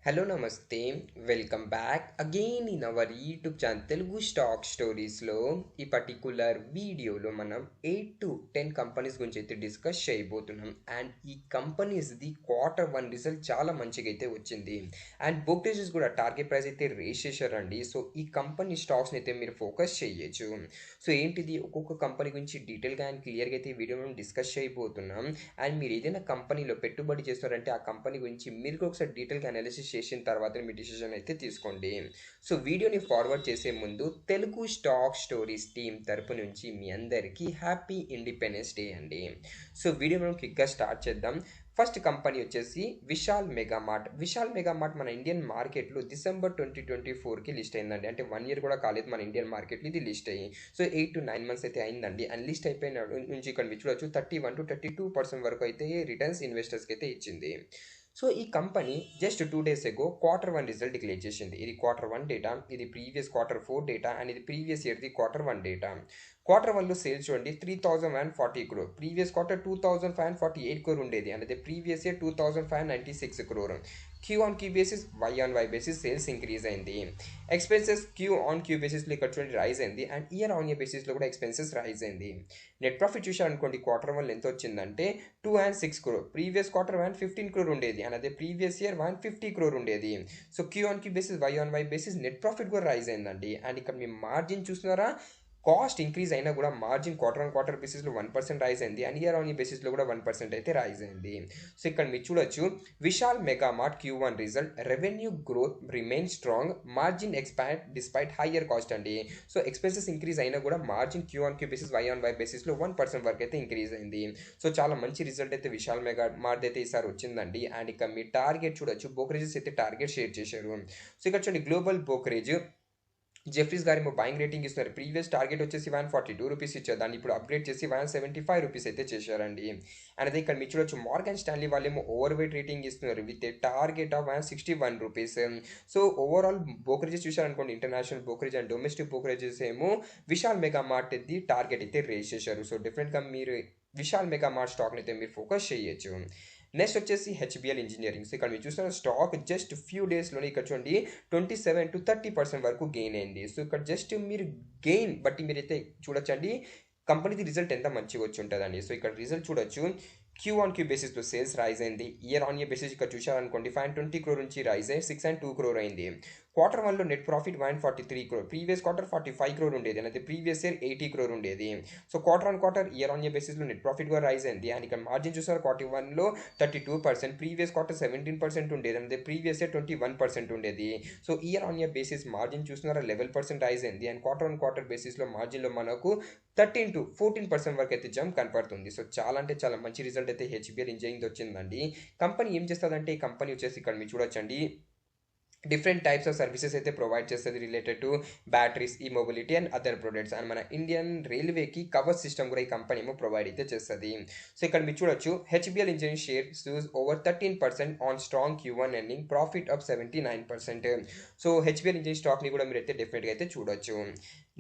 Hello namaste welcome back again in our YouTube channel Telugu stock స్టోరీస్లో ఈ particular వీడియోలో మనం 8 to 10 కంపెనీస్ గురించి అయితే డిస్కస్ చేయబోతున్నాం. అండ్ ఈ కంపెనీస్ది Q1 రిజల్ట్ చాలా మంచిగా అయితే వచ్చింది. అండ్ బ్రోకరేజెస్ కూడా టార్గెట్ ప్రైస్ అయితే రేస్ చేశారండి. సో ఈ కంపెనీ స్టాక్స్ని అయితే మీరు ఫోకస్ చేయొచ్చు. సో ఏంటిది ఒక్కొక్క కంపెనీ గురించి డీటెయిల్గా అండ్ క్లియర్గా అయితే ఈ వీడియో మనం డిస్కస్ చేయబోతున్నాం. అండ్ మీరు ఏదైనా కంపెనీలో పెట్టుబడి చేస్తారంటే ఆ కంపెనీ గురించి మీరు ఒకసారి డీటెయిల్గా అనాలిసిస్ చేసిన తర్వాత మీ డిసిషన్ అయితే తీసుకోండి. సో వీడియోని ఫార్వర్డ్ చేసే ముందు తెలుగు స్టాక్ స్టోరీస్ టీమ్ తరపు నుంచి మీ అందరికీ హ్యాపీ ఇండిపెండెన్స్ డే అండి. సో వీడియో మనం క్విక్గా స్టార్ట్ చేద్దాం. ఫస్ట్ కంపెనీ వచ్చేసి విశాల్ మెగామార్ట్. విశాల్ మెగామార్ట్ మన ఇండియన్ మార్కెట్లో డిసెంబర్ 2024కి లిస్ట్ అయిందండి. అంటే 1 year కూడా కాలేదు మన ఇండియన్ మార్కెట్లో ఇది లిస్ట్ అయ్యి. సో 8 to 9 months అయితే అయిందండి. అండ్ లిస్ట్ అయిపోయిన నుంచి ఇక్కడ మీరు చూడొచ్చు 31 to 32% వరకు అయితే రిటర్న్స్ ఇన్వెస్టర్స్కి అయితే ఇచ్చింది. సో ఈ కంపెనీ జస్ట్ 2 days ఎగో Q1 రిజల్ట్ డిక్లేర్ చేసింది. ఇది Q1 డేటా, ఇది ప్రీవియస్ Q4 డేటా అండ్ ఇది ప్రీవియస్ ఇయర్ది Q1 డేటా. Q1లో సేల్స్ చూడండి 3040 crore, ప్రీవియస్ క్వార్టర్ 2548 crore ఉండేది అండ్ అదే previous year 2596 crore. Q-on-Q basis Y-on-Y basis sales increase అయింది. Expenses Q-on-Q బేసిస్లో ఇక్కడ చూడండి రైజ్ అయింది అండ్ ఇయర్-on-year బేసిస్లో కూడా ఎక్స్పెన్సెస్ రైజ్ అయింది. నెట్ ప్రాఫిట్ చూసారనుకోండి Q1 ఎంత వచ్చిందంటే 206 crore, ప్రీవియస్ క్వార్టర్ 15 crore ఉండేది అండ్ అదే ప్రీవియస్ ఇయర్ 150 crore ఉండేది. So Q-on-Q basis Y-on-Y basis net profit కూడా రైజ్ అయిందండి. అండ్ ఇక్కడ మీ మార్జిన్ చూస్తున్నారా, కాస్ట్ ఇంక్రీజ్ అయినా కూడా మార్జిన్ Q-on-Q బేసిస్లో 1% రైజ్ అయింది అండ్ ఇయర్-on-year బేసిస్లో కూడా 1% అయితే రైజ్ అయింది. సో ఇక్కడ మీరు చూడొచ్చు Vishal Megamart Q1 result, revenue growth remain strong, margin expand despite higher cost అండి. సో ఎక్స్పెన్సెస్ ఇంక్రీజ్ అయినా కూడా మార్జిన్ Q-on-Q బేసిస్ Y-on-Y బేసిస్లో 1% వరకు అయితే ఇంక్రీజ్ అయింది. సో చాలా మంచి రిజల్ట్ అయితే విశాల్ మెగామార్ట్ అయితే ఈసారి వచ్చిందండి. అండ్ ఇక మీ టార్గెట్ చూడొచ్చు, బ్రోకరేజెస్ అయితే టార్గెట్ షేర్ చేశారు. సో ఇక్కడ చూడండి గ్లోబల్ బ్రోకరేజ్ జెఫ్రీస్ గారు ఏమో బయింగ్ రేటింగ్ ఇస్తున్నారు. ప్రీవియస్ టార్గెట్ వచ్చేసి 142 రూపీస్ ఇచ్చారు, దాన్ని ఇప్పుడు అప్గ్రేడ్ చేసి 175 రూపీస్ అయితే చేశారండి. అండ్ అదే ఇక్కడ మీరు చూడొచ్చు మార్గన్ స్టాన్లీ వాళ్ళు ఏమో ఓవర్ వెయిట్ రేటింగ్ ఇస్తున్నారు with a target of 161 rupees. So overall brokerages చూసారనుకోండి, international brokerage and domestic brokerages ఏమో విశాల్ మెగామార్ట్ ది టార్గెట్ అయితే రేస్ చేశారు. సో డిఫరెంట్గా మీరు విశాల్ మెగామార్ట్ స్టాక్ని అయితే మీరు ఫోకస్ చేయొచ్చు. నెక్స్ట్ వచ్చేసి హెచ్బిఎల్ ఇంజనీరింగ్. సో ఇక్కడ మీరు చూసిన స్టాక్ జస్ట్ ఫ్యూ డేస్లోనే ఇక్కడ చూడండి 27 to 30% వరకు గెయిన్ అయింది. సో ఇక్కడ జస్ట్ మీరు గెయిన్ బట్టి మీరైతే చూడొచ్చండి కంపెనీది రిజల్ట్ ఎంత మంచిగా వచ్చి ఉంటుందండి. సో ఇక్కడ రిజల్ట్ చూడొచ్చు, Q-on-Q బేసిస్లో సేల్స్ రైజ్ అయింది. ఇయర్-on-year బేసిస్ ఇక్కడ చూసారనుకోండి 520 crore నుంచి రైజ్ అయ్యి 602 crore అయింది. Q1లో net profit 143 crore, previous quarter 45 crore ఉండేది అంటే ప్రీవియస్ ఇయర్ 80 crore ఉండేది. సో Q-on-Q ఇయర్-on-year బేసిస్లో నెట్ ప్రాఫిట్ కూడా రైజ్ అయింది. అండ్ ఇక్కడ మార్జిన్ చూసారు Q1లో 32%, ప్రీవియస్ క్వార్టర్ 17% ఉండేది అంటే ప్రీవియస్ ఇయర్ 21% ఉండేది. సో ఇయర్-on-year బేసిస్ మార్జిన్ చూస్తున్నారా 11% రైజ్ అయింది. అండ్ Q-on-Q బేసిస్లో మార్జిన్లో మనకు 13 to 14% వరకు అయితే జంప్ కనపడుతుంది. సో చాలా అంటే చాలా మంచి రిజల్ట్ అయితే హెచ్బిఎల్ ఇంజనీరింగ్ వచ్చిందండి. కంపెనీ ఏం చేస్తుందంటే ఈ కంపెనీ వచ్చేసి ఇక్కడ మీరు చూడొచ్చండి డిఫరెంట్ టైప్స్ ఆఫ్ సర్వీసెస్ అయితే ప్రొవైడ్ చేస్తుంది రిలేటెడ్ టు బ్యాటరీస్, ఈ mobility and other products. And మన ఇండియన్ రైల్వేకి కవర్ సిస్టమ్ కూడా ఈ కంపెనీ ఏమో ప్రొవైడ్ అయితే చేస్తుంది. సో ఇక్కడ మీరు చూడొచ్చు HBL engineering shares over 13% on strong Q1 earning, profit of 79%. So HBL engineering స్టాక్ని కూడా మీరు అయితే డెఫినెట్గా అయితే చూడొచ్చు.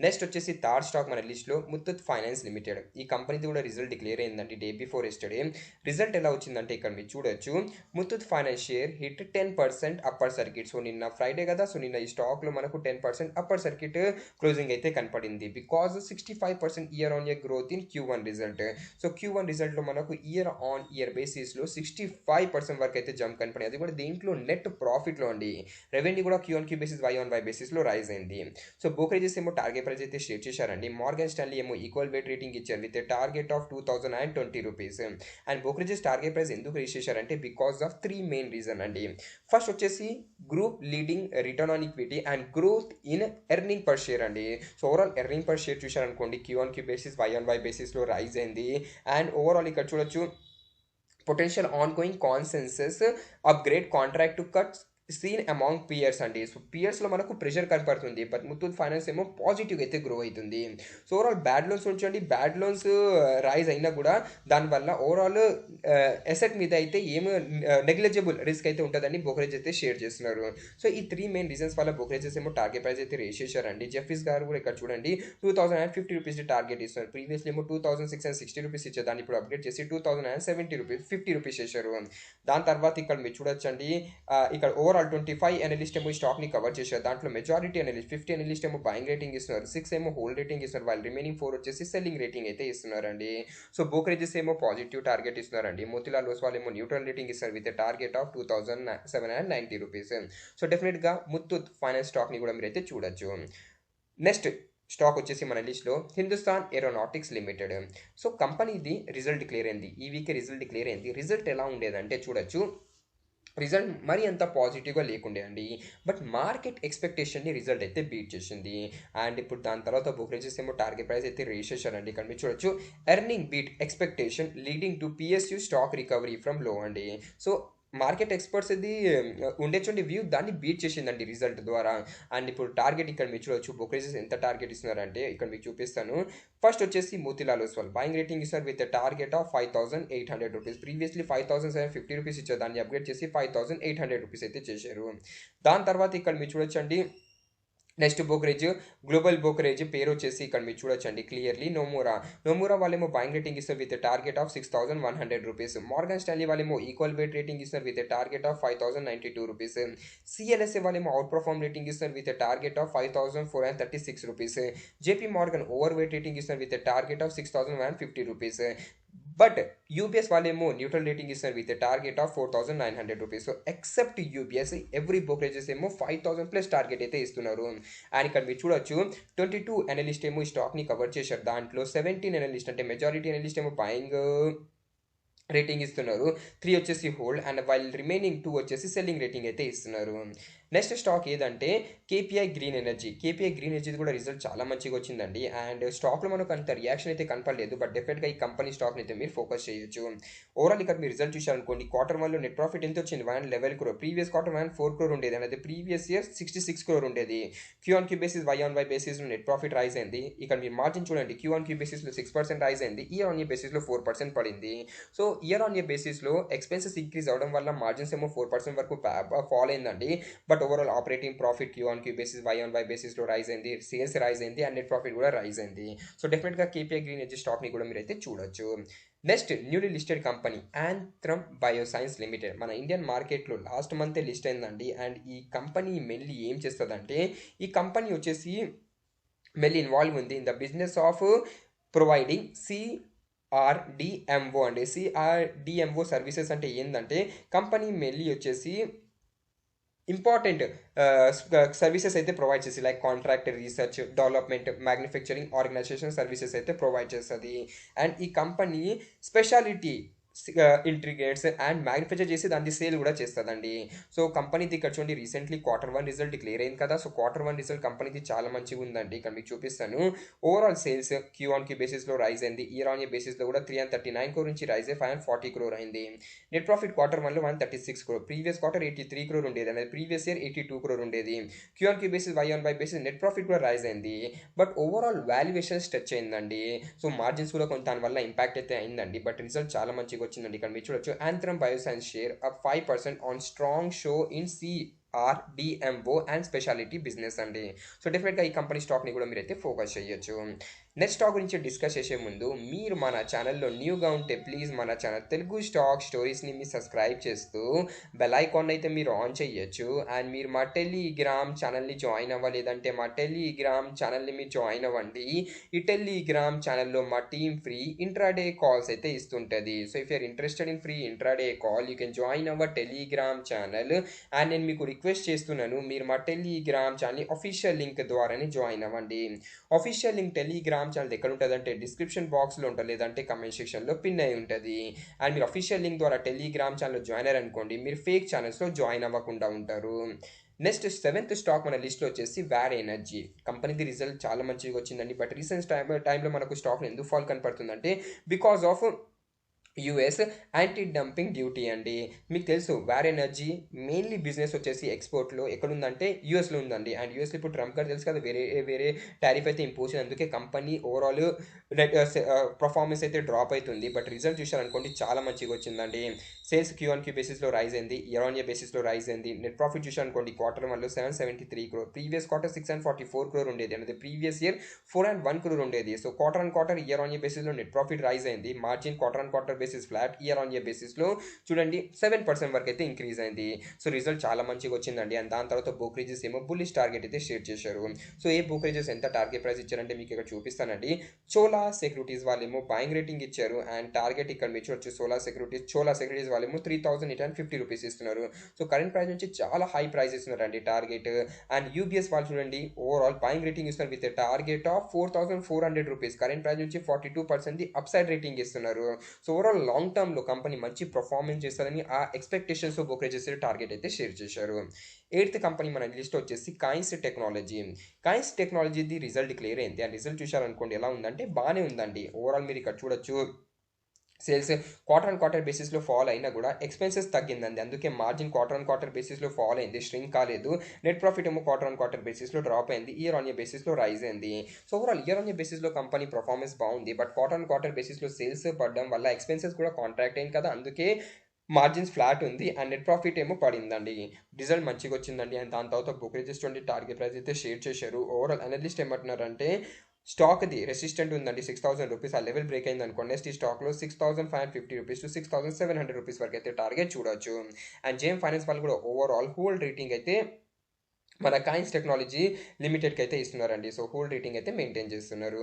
నెక్స్ట్ వచ్చేసి థర్డ్ స్టాక్ మన లిస్ట్లో ముత్తూట్ ఫైనాన్స్ లిమిటెడ్. ఈ కంపెనీది కూడా రిజల్ట్ డిక్లేర్ అయిందండి డే బిఫోర్ ఎస్టర్డే. రిజల్ట్ ఎలా వచ్చిందంటే ఇక్కడ మీరు చూడొచ్చు Muthoot finance share hit 10% upper circuit. So నిన్న ఫ్రైడే కదా, సో నిన్న ఈ స్టాక్లో మనకు 10% అప్పర్ సర్క్యూట్ క్లోజింగ్ అయితే కనపడింది because 65% year on year growth in Q1 result. So Q1 రిజల్ట్లో మనకు ఇయర్-on-year బేసిస్లో 65% వరకు అయితే జంప్ కనపడింది. అది కూడా దీంట్లో నెట్ ప్రాఫిట్లో అండి. రెవెన్యూ కూడా Q-on-Q బేసిస్ Y-on-Y బేసిస్లో రైజ్ అయింది. సో బ్రోకరేజెస్ ఏమో టార్గెట్ ప్రైస్ అయితే షేర్ చేశారండి. మార్గన్ స్టాన్లీ ఏమో ఈక్వల్ వెయిట్ రేటింగ్ ఇచ్చారు with target of 2020 rupees. And brokerages target price ఎందుకు రేస్ చేశారంటే బికాస్ ఆఫ్ 3 మెయిన్ రీజన్ అండి. ఫస్ట్ వచ్చేసి group leading return on equity and growth in earning per share అండి. So overall earning per share చూశారనుకోండి Q-on-Q basis Y-on-Y బేసిస్లో rise అయింది. And overall ఇక్కడ చూడొచ్చు potential on going consensus upgrade contract to cuts seen among peers అండి. So పియర్స్లో మనకు pressure కనపడుతుంది, బట్ ముత్తూట్ ఫైనాన్స్ ఏమో పాజిటివ్ అయితే గ్రో అవుతుంది. సో ఓవరాల్ బ్యాడ్ లోన్స్ ఉంచండి, బ్యాడ్ లోన్స్ రైజ్ అయినా కూడా దానివల్ల ఓవరాల్ ఎసెట్ మీద అయితే ఏమి నెగ్లిజిబుల్ రిస్క్ అయితే ఉంటుందని బ్రోకరేజ్ అయితే షేర్ చేస్తున్నారు. సో ఈ 3 మెయిన్ రీజన్స్ వల్ల బ్రోకరేజెస్ ఏమో టార్గెట్ ప్రైస్ అయితే రేస్ చేశారండి. జెఫ్రీస్ గారు కూడా ఇక్కడ చూడండి 2050 రూపీస్ టార్గెట్ ఇస్తున్నారు. ప్రీవియస్లీ ఏమో 2660 రూపీస్ ఇచ్చారు, దాన్ని ఇప్పుడు అప్గ్రేడ్ చేసి 2070 రూపీస్ 50 రూపీస్ చేశారు. దాని తర్వాత ఇక్కడ మీరు చూడొచ్చండి ఇక్కడ ఓవరాల్ ఓవరాల్ 25 అనలిస్ట్ ఏమో ఈ స్టాక్ని కవర్ చేశారు. దాంట్లో మెజారిటీ అనలిస్ట్ 50 అనలిస్ట్ ఏమో బయింగ్ రేటింగ్ ఇస్తున్నారు, 6 ఏమో హోల్డ్ రేటింగ్ ఇస్తున్నారు, వాళ్ళు రిమైనింగ్ 4 వచ్చేసి సెల్లింగ్ రేటింగ్ అయితే ఇస్తున్నారండి. సో బ్రోకరేజెస్ ఏమో పాజిటివ్ టార్గెట్ ఇస్తున్నారండి. మోతిలాల్ ఓస్వాల్ ఏమో న్యూట్రల్ రేటింగ్ ఇస్తారు with target of 2790 rupees. So డెఫినెట్గా ముత్తూట్ ఫైనాన్స్ స్టాక్ని కూడా మీరైతే చూడొచ్చు. నెక్స్ట్ స్టాక్ వచ్చేసి మన లిస్ట్లో హిందుస్థాన్ ఏరోనాటిక్స్ లిమిటెడ్. సో కంపెనీది రిజల్ట్ డిక్లేర్ అయింది, ఈ వీక్ రిజల్ట్ డిక్లేర్ అయింది. రిజల్ట్ ఎలా ఉండేదంటే చూడొచ్చు, రిజల్ట్ మరీ అంత పాజిటివ్గా లేకుండే అండి, బట్ మార్కెట్ ఎక్స్పెక్టేషన్ని రిజల్ట్ అయితే బీట్ చేసింది. అండ్ ఇప్పుడు దాని తర్వాత బ్రోకరేజెస్ ఏమో టార్గెట్ ప్రైస్ అయితే రేస్ చేశారండి. ఇక్కడ మీరు చూడొచ్చు, earning beat expectation leading to PSU stock recovery from లో అండి. సో మార్కెట్ ఎక్స్పర్ట్స్ ఇది ఉండేటువంటి వ్యూ దాన్ని బీట్ చేసిందండి రిజల్ట్ ద్వారా. అండ్ ఇప్పుడు టార్గెట్ ఇక్కడ మీరు చూడొచ్చు, బ్రోకరేజెస్ ఎంత టార్గెట్ ఇస్తున్నారంటే ఇక్కడ మీకు చూపిస్తాను. ఫస్ట్ వచ్చేసి మోతిలాల్ ఓస్వాల్ బయింగ్ రేటింగ్ ఇస్తారు with target of 5800 rupees. Previously 5750 rupees ఇచ్చారు, దాన్ని అప్గ్రేడ్ చేసి 5800 రూపీస్ అయితే చేశారు. దాని తర్వాత ఇక్కడ మీరు చూడొచ్చండి, నెక్స్ట్ బ్రోకరేజ్ గ్లోబల్ బ్రోకరేజ్ పేరు వచ్చేసి ఇక్కడ మీరు చూడొచ్చండి క్లియర్లీ నోమూరా వాళ్ళేమో బయింగ్ రేటింగ్ ఇస్తారు with target of 6100 rupees. Morgan Stanley వాళ్ళేమో ఈక్వల్ వెయిట్ రేటింగ్ ఇస్తారు with target of 5092 rupees. CLSA వాళ్ళేమో అవుట్ పర్ఫార్మ్ రేటింగ్ ఇస్తారు with target of 5436 rupees. JP Morgan overweight rating ఇస్తారు with target of 6150 rupees. But UBS వాళ్ళేమో neutral rating ఇస్తారు with target of 4900 rupees. So except UBS every brokerages ఏమో 5000 plus target అయితే ఇస్తున్నారు. And ఇక్కడ మీరు చూడొచ్చు 22 అనలిస్ట్ ఏమో ఈ స్టాక్ని కవర్ చేశారు. దాంట్లో 17 అనలిస్ట్ అంటే మెజారిటీ అనలిస్ట్ ఏమో బయింగ్ రేటింగ్ ఇస్తున్నారు, 3 వచ్చేసి హోల్డ్, అండ్ వైల్ రిమైనింగ్ 2 వచ్చేసి సెల్లింగ్ రేటింగ్ అయితే ఇస్తున్నారు. నెక్స్ట్ స్టాక్ ఏదంటే KPI green energy. KPI green energy కూడా రిజల్ట్ చాలా మంచిగా వచ్చిందండి. అండ్ స్టాక్లో మనకు అంత రియాక్షన్ అయితే కనపడలేదు, బట్ డెఫినెట్గా ఈ కంపెనీ స్టాక్ని అయితే మీరు ఫోకస్ చేయొచ్చు. ఓవరాల్ ఇక్కడ మీరు రిజల్ట్ చూశారనుకోండి, Q1లో నెట్ ప్రాఫిట్ ఎంత వచ్చింది, 111 crore. ప్రీవియస్ క్వార్టర్ 104 crore ఉండేది, అనేది ప్రీవియస్ ఇయర్ 66 crore ఉండేది. క్యూఆన్క్యూ బేసిస్ YOY బేసిస్లో నెట్ ప్రాఫిట్ రైజ్ అయింది. ఇక్కడ మీరు మార్జిన్ చూడండి, క్యూఆన్క్యూ బేసిస్లో 6% రైజ్ అయింది, ఇయర్ ఆన్ ఇయర్ బేసిస్లో 4% పడింది. సో ఇయర్ ఆన్ ఇయర్ బేసిస్లో ఎక్స్పెన్సెస్ ఇంక్రీజ్ అవడం వల్ల మార్జిన్స్ ఏమో 4% వరకు ఫాల్ అయిందండి. But overall operating profit Q on Q basis YOY బేసిస్లో రైజ్ అయింది, సేల్స్ రైజ్ అయింది, అండ్ నెట్ ప్రాఫిట్ కూడా రైజ్ అయింది. సో డెఫినెట్గా కేపీఐ గ్రీన్ ఎనర్జీ స్టాక్ని కూడా మీరైతే చూడొచ్చు. Next newly listed company Anthem Bioscience Limited. మన ఇండియన్ మార్కెట్లో లాస్ట్ మంతే లిస్ట్ అయిందండి. అండ్ ఈ కంపెనీ మెయిన్లీ ఏం చేస్తుందంటే, ఈ కంపెనీ వచ్చేసి మెయిన్లీ ఇన్వాల్వ్ ఉంది in the business of providing CRDMO అండి. CRDMO సర్వీసెస్ అంటే ఏంటంటే, కంపెనీ మెయిన్లీ వచ్చేసి ఇంపార్టెంట్ సర్వీసెస్ అయితే ప్రొవైడ్ చేసి, like contract research, development, manufacturing, organization services అయితే ప్రొవైడ్ చేస్తుంది. అండ్ ఈ company speciality intermediates and manufacture చేసి దాన్ని సేల్ కూడా చేస్తుందండి. సో కంపెనీది ఇక్కడ చూడండి, రీసెంట్లీ Q1 రిజల్ట్ డిక్లేర్ అయింది కదా. సో Q1 రిజల్ట్ కంపెనీది చాలా మంచిగా ఉందండి. ఇక్కడ మీకు చూపిస్తాను. ఓవరాల్ సేల్స్ క్యూఆన్క్యూ బేసిస్లో రైజ్ అయింది, ఇయర్ ఆన్ ఇయర్ బేసిస్లో కూడా 339 crore నుంచి రైజ్ అయ్యి 540 crore అయింది. నెట్ ప్రాఫిట్ Q1లో 136 crore, ప్రీవియస్ క్వార్టర్ 83 crore ఉండేది, అనేది ప్రీవియస్ ఇయర్ 82 crore ఉండేది. Q on Q basis YOY basis net profit కూడా రైజ్ అయింది, బట్ ఓవరాల్ వాల్యుయేషన్ స్ట్రెచ్ అయిందండి. సో మార్జిన్స్ కూడా కొంత దానివల్ల ఇంపాక్ట్ అయితే అయిందండి, బట్ రిజల్ట్ చాలా మంచిగా వచ్చిందండి. ఇక్కడ మీరు చూడొచ్చు, Anthem Bioscience share up 5% on strong show in CRDMO and speciality business అండి. సో డెఫినెట్గా ఈ కంపెనీ స్టాక్ని కూడా మీరైతే ఫోకస్ చేయొచ్చు. నెక్స్ట్ స్టాక్ గురించి డిస్కస్ చేసే ముందు, మీరు మన ఛానల్లో న్యూగా ఉంటే ప్లీజ్ మన ఛానల్ తెలుగు స్టాక్ స్టోరీస్ని మీరు సబ్స్క్రైబ్ చేస్తూ బెల్ ఐకాన్ అయితే మీరు ఆన్ చేయొచ్చు. అండ్ మీరు మా టెలిగ్రామ్ ఛానల్ని జాయిన్ అవ్వలేదంటే మా టెలిగ్రామ్ ఛానల్ని మీరు జాయిన్ అవ్వండి. ఈ టెలిగ్రామ్ ఛానల్లో మా టీమ్ ఫ్రీ ఇంట్రాడే కాల్స్ అయితే ఇస్తుంటుంది. So if you're interested in free intraday call, you can join our Telegram channel. And నేను మీకు రిక్వెస్ట్ చేస్తున్నాను, మీరు మా టెలిగ్రామ్ ఛానల్ అఫీషియల్ లింక్ ద్వారానే జాయిన్ అవ్వండి. అఫీషియల్ లింక్ టెలిగ్రామ్ ఛానల్ ఎక్కడ ఉంటుంది అంటే డిస్క్రిప్షన్ బాక్స్లో ఉంటుంది, లేదంటే కమెంట్ సెక్షన్లో పిన్ అయి ఉంటుంది. అండ్ మీరు అఫీషియల్ లింక్ ద్వారా టెలిగ్రామ్ ఛానల్లో జాయిన్ అయ్యారు అనుకోండి, మీరు ఫేక్ ఛానల్స్లో జాయిన్ అవ్వకుండా ఉంటారు. నెక్స్ట్ 7th స్టాక్ మన లిస్ట్లో వచ్చేసి వ్యార్ ఎనర్జీ. కంపెనీది రిజల్ట్ చాలా మంచిగా వచ్చిందండి, బట్ రీసెంట్ టైంలో మనకు స్టాక్ ఎందుకు ఫాల్ కనపడుతుందంటే, because of US anti dumping duty అండి. మీకు తెలుసు వ్యార్ ఎనర్జీ మెయిన్లీ బిజినెస్ వచ్చేసి ఎక్స్పోర్ట్లో ఎక్కడుందంటే యూఎస్లో ఉందండి. అండ్ యూఎస్లో ఇప్పుడు ట్రంప్ గారు తెలుసు కదా, వేరే టారిఫ్ అయితే ఇంపోజ్ చేయాలి, అందుకే కంపెనీ ఓవరాల్ పర్ఫార్మెన్స్ అయితే డ్రాప్ అవుతుంది. బట్ రిజల్ట్ చూసారనుకోండి, చాలా మంచిగా వచ్చిందండి. సేల్స్ క్యూఆన్క్యూ బేసిస్లో రైజ్ అయింది, ఇయర్ ఆన్ ఇయర్ బేసిస్లో రైజ్ అయింది. నెట్ ప్రాఫిట్ చూసారనుకోండి, Q1లో 773 crore, ప్రీవియస్ క్వార్టర్ 644 crore ఉండేది, అనేది ప్రీవియస్ ఇయర్ 401 crore ఉండేది. So Q1 year on year బేసిస్లో నెట్ ప్రాఫిట్ రైజ్ అయింది, margin Q1 basis basis flat, year on year బేసిస్లో చూడండి 7% వరకు అయితే ఇంక్రీజ్ అయింది. సో రిజల్ట్ చాలా మంచిగా వచ్చిందండి. అండ్ దాని తర్వాత బ్రోకరేజెస్ ఏమో బుల్లిష్ టార్గెట్ అయితే షేర్ చేశారు. సో ఏ బ్రోకరేజెస్ ఎంత టార్గెట్ ప్రైస్ ఇచ్చారంటే మీకు ఇక్కడ చూపిస్తానండి. చోలా సెక్యూరిటీస్ వాళ్ళేమో బయింగ్ రేటింగ్ ఇచ్చారు అండ్ టార్గెట్ ఇక్కడ మీరు చూడొచ్చు. చోలా సెక్యూరిటీస్ వాళ్ళేమో 3850 రూపీస్ ఇస్తున్నారు. సో కరెంట్ ప్రైస్ నుంచి చాలా హై ప్రైస్ ఇస్తున్నారండి టార్గెట్. అండ్ యూబీఎస్ వాళ్ళు చూడండి ఓవరాల్ బయింగ్ రేటింగ్ ఇస్తున్నారు with target of 4400 rupees. Current price నుంచి 42% అప్ సైడ్ రేటింగ్ ఇస్తున్నారు. సో ఓవరాల్ లాంగ్ టర్మ్ లో కంపెనీ మంచి పర్ఫార్మెన్స్ చేస్తారని ఆ ఎక్స్పెక్టేషన్స్ బ్రోకరేజెస్ టార్గెట్ అయితే షేర్ చేశారు. ఎయిత్ కంపెనీ మన లిస్ట్ వచ్చేసి కాయిన్స్ టెక్నాలజీ. కాయిన్స్ టెక్నాలజీది రిజల్ట్ క్లియర్ అయింది. ఆ రిజల్ట్ చూశారనుకోండి ఎలా ఉందంటే బాగానే ఉందండి. ఓవరాల్ మీరు ఇక్కడ చూడొచ్చు సేల్స్ క్వార్టర్ అండ్ క్వార్టర్ బేసిస్లో ఫాల్ అయినా కూడా ఎక్స్పెన్సెస్ తగ్గిందండి. అందుకే మార్జిన్ క్వార్టర్ అండ్ క్వార్టర్ బేసిస్లో ఫాల్ అయింది, స్ట్రింక్ కాలేదు. నెట్ ప్రాఫిట్ ఏమో క్వార్టర్ అండ్ క్వార్టర్ బేసిస్లో డ్రాప్ అయింది, ఇయర్ ఆన్ ఇయర్ బేసిస్లో రైజ్ అయింది. So overall year on year బేసిస్లో కంపెనీ పర్ఫార్మెన్స్ బాగుంది. బట్ క్వార్టర్ అండ్ క్వార్టర్ బేసిస్లో సేల్స్ పడడం వల్ల ఎక్స్పెన్సెస్ కూడా కాంట్రాక్ట్ అయింది కదా, అందుకే మార్జిన్స్ ఫ్లాట్ ఉంది అండ్ నెట్ ప్రాఫిట్ ఏమో పడిందండి. రిజల్ట్ మంచిగా వచ్చిందండి. అండ్ దాని తర్వాత బ్రోకరేజెస్ 20 టార్గెట్ ప్రైస్ అయితే షేర్ చేశారు. ఓవరాల్ అనలిస్ట్ ఏమంటున్నారంటే స్టాక్ది రెసిస్టెంట్ ఉందండి 6000 రూపీస్. ఆ లెవెల్ బ్రేక్ అయింది అనుకోండి నెక్స్ట్ ఈ స్టాక్లో 6550 రూపీస్ టు 6700 రూపీస్ వరకు అయితే టార్గెట్ చూడొచ్చు. అండ్ జేఎం ఫైనాన్స్ వాళ్ళు కూడా ఓవరాల్ హోల్డ్ రేటింగ్ అయితే మన కాయిన్స్ టెక్నాలజీ లిమిటెడ్కి అయితే ఇస్తున్నారండి. సో హోల్డ్ రేటింగ్ అయితే మెయింటైన్ చేస్తున్నారు.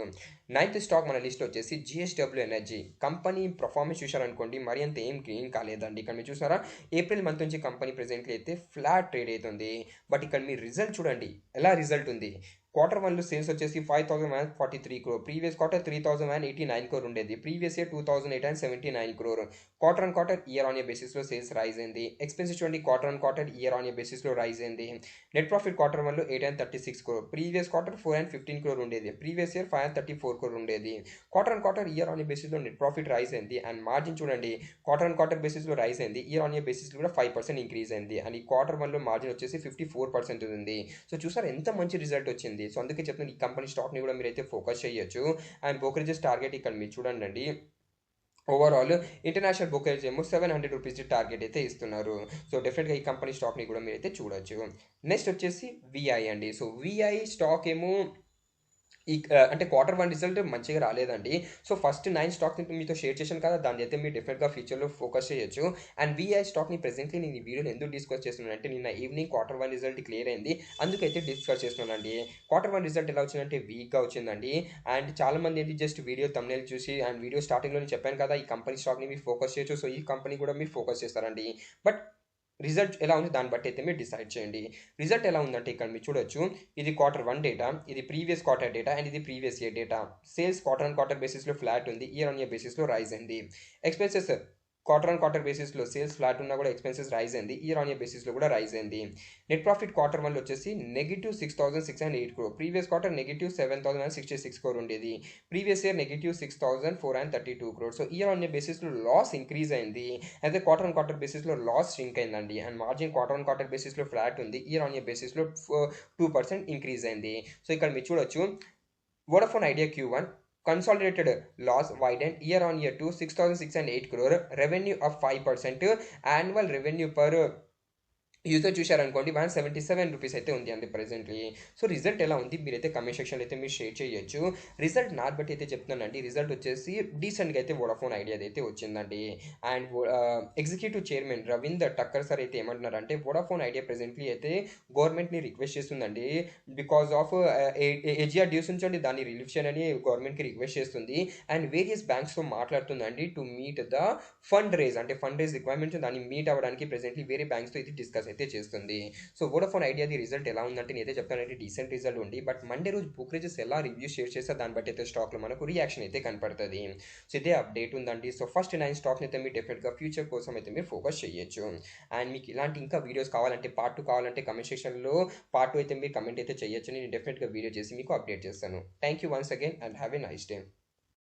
నైన్త్ స్టాక్ మన లిస్ట్ వచ్చేసి జిఎస్డబ్ల్యూ ఎనర్జీ. కంపెనీ పర్ఫార్మెన్స్ చూశారనుకోండి మరి అంత ఏం కాలేదండి. ఇక్కడ మీరు చూసారా ఏప్రిల్ మంత్ నుంచి కంపెనీ ప్రెజెంట్లీ అయితే ఫ్లాట్ ట్రేడ్ అవుతుంది. బట్ ఇక్కడ మీ రిజల్ట్ చూడండి ఎలా రిజల్ట్ ఉంది. క్వార్టర్ వన్లో సేల్స్ వచ్చేసి 5143 crore, ప్రీవియస్ క్వార్టర్ 3189 crore ఉండేది, previous year 2879 crore. Quarter and quarter year on year బేసిస్లో సేల్స్ రైజ్ అయింది. ఎక్స్పెన్సెస్ చూడండి quarter and quarter year on year బేసిస్లో రైజ్ అయింది. నెట్ ప్రాఫిట్ క్వార్టర్ వన్లో 836 crore, ప్రీవియస్ క్వార్టర్ 415 crore ఉండేది, previous year 534 crore ఉండేది. Quarter and quarter year on year బేసిస్లో net profit rise అయింది. అండ్ మార్జిన్ చూడండి క్వార్టర్ అండ్ క్వార్టర్ బేసిస్లో rise అయింది, ఇయర్ ఆన్ ఇయర్ బేసిస్లో కూడా 5% ఇంక్రీజ్ అయింది. అండ్ ఈ క్వార్టర్ వన్లో మార్జిన్ వచ్చేసి 54% ఉంది. సో చూసారు ఎంత మంచి రిజల్ట్ వచ్చింది. సో అందుకే చెప్తున్నాను ఈ కంపెనీ స్టాక్ని కూడా మీరైతే ఫోకస్ చేయొచ్చు. అండ్ బ్రోకరేజెస్ టార్గెట్ ఇక్కడ మీరు చూడండి. ఓవరాల్ ఇంటర్నేషనల్ బ్రోకరేజ్ ఏమో 700 రూపీస్ టార్గెట్ అయితే ఇస్తున్నారు. సో డెఫినెట్గా ఈ కంపెనీ స్టాక్ని కూడా మీరైతే చూడొచ్చు. నెక్స్ట్ వచ్చేసి విఐ అండి. సో విఐ స్టాక్ ఏమో అంటే క్వార్టర్ వన్ రిజల్ట్ మంచిగా రాలేదండి. సో ఫస్ట్ 9 స్టాక్ని మీతో షేర్ చేశాను కదా, దాన్ని అయితే మీరు డెఫినెట్గా ఫ్యూచర్లో ఫోకస్ చేయొచ్చు. అండ్ విఐ స్టాక్ని ప్రెసెంట్లీ నేను ఈ వీడియోలో ఎందుకు డిస్కస్ చేస్తున్నాను అంటే నిన్న evening quarter one result clear అయింది, అందుకైతే డిస్కస్ చేస్తున్నానండి. క్వార్టర్ వన్ రిజల్ట్ ఎలా వచ్చిందంటే వీక్గా వచ్చిందండి. అండ్ చాలామంది ఏంటి జస్ట్ వీడియో థంబ్నెయిల్ చూసి అండ్ వీడియో స్టార్టింగ్లో చెప్పాను కదా ఈ కంపెనీ స్టాక్ని మీరు ఫోకస్ చేయొచ్చు. సో ఈ కంపెనీ కూడా మీరు ఫోకస్ చేస్తారండి. బట్ రిజల్ట్ ఎలా ఉంది దాన్ని బట్టి అయితే మీరు డిసైడ్ చేయండి. రిజల్ట్ ఎలా ఉందంటే ఇక్కడ మీరు చూడొచ్చు, ఇది క్వార్టర్ వన్ డేటా, ఇది ప్రీవియస్ క్వార్టర్ డేటా అండ్ ఇది previous year data. Sales quarter and quarter బేసిస్లో ఫ్లాట్ ఉంది, ఇయర్ ఆన్ ఇయర్ బేసిస్లో రైజ్ అయింది. ఎక్స్పెన్సెస్ క్వార్టర్ అండ్ క్వార్టర్ బేసిస్లో సేల్స్ ఫ్లాట్ ఉన్నా కూడా ఎక్స్పెన్సెస్ రైజ్ అయింది, ఇయర్ ఆన్ ఇయర్ బేసిస్లో కూడా రైజ్ అయింది. నెట్ ప్రాఫిట్ క్వార్టర్ వన్లో వచ్చేసి -6608 crore, ప్రీవియస్ క్వార్టర్ -7066 crore ఉండేది, previous year -6432 crore. So year on year బేసిస్లో లాస్ ఇంక్రీజ్ అయింది, అయితే క్వార్టర్ అండ్ క్వార్టర్ బేసిస్లో లాస్ ష్రింక్ అయిందండి. And margin quarter and quarter బేసిస్లో ఫ్లాట్ ఉంది, ఇయర్ ఆన్ ఇయర్ బేసిస్లో 2% ఇంక్రీజ్ అయింది. సో ఇక్కడ మీరు చూడొచ్చు Vodafone Idea Q1 consolidated loss widened year on year to 6608 crore, revenue of 5%, annual revenue per user చూశారనుకోండి 177 రూపీస్ అయితే ఉంది అండి ప్రెసెంట్లీ. సో రిజల్ట్ ఎలా ఉంది మీరైతే కమెంట్ సెక్షన్లో అయితే మీరు షేర్ చేయొచ్చు. రిజల్ట్ నాట్ బట్టి అయితే చెప్తున్నానండి, రిజల్ట్ వచ్చేసి డీసెంట్గా అయితే వోడాఫోన్ ఐడియా అయితే వచ్చిందండి. And executive chairman Ravinder Tucker sir అయితే ఏమంటున్నారంటే వోడాఫోన్ ఐడియా ప్రెసెంట్లీ అయితే గవర్నమెంట్ని రిక్వెస్ట్ చేస్తుందండి, బికాస్ ఆఫ్ ఏజిఆర్ డ్యూస్ ఉంచండి దాన్ని రిలీఫ్ చేయని గవర్నమెంట్కి రిక్వెస్ట్ చేస్తుంది. అండ్ వేరియస్ బ్యాంక్స్తో మాట్లాడుతుందండి to meet the fund raise, అంటే ఫండ్ రేజ్ రిక్వైర్మెంట్స్ దాన్ని మీట్ అవ్వడానికి ప్రెసెంట్లీ వేరే బ్యాంక్స్తో ఇది డిస్కస్ అయితే చేస్తుంది. సో వోడాఫోన్ ఐడియాది రిజల్ట్ ఎలా ఉందంటే నేనైతే చెప్తానంటే డీసెంట్ రిజల్ట్ ఉంది. బట్ మండే రోజు బ్రోకరేజెస్ ఎలా రివ్యూ షేర్ చేస్తే దాన్ని బట్టి అయితే స్టాక్లో మనకు రియాక్షన్ అయితే కనపడుతుంది. సో ఇదే అప్డేట్ ఉందండి. సో ఫస్ట్ 9 స్టాక్ని అయితే మీరు డెఫినెట్గా ఫ్యూచర్ కోసం అయితే మీరు ఫోకస్ చేయొచ్చు. అండ్ మీకు ఇలాంటి ఇంకా వీడియోస్ కావాలంటే పార్ట్ 2 కావాలంటే కమెంట్ సెక్షన్లో పార్ట్ 2 అయితే మీరు కమెంట్ అయితే చేయొచ్చు, నేను డెఫినెట్గా వీడియో చేసి మీకు అప్డేట్ చేస్తాను. Thank you once again and have a nice day.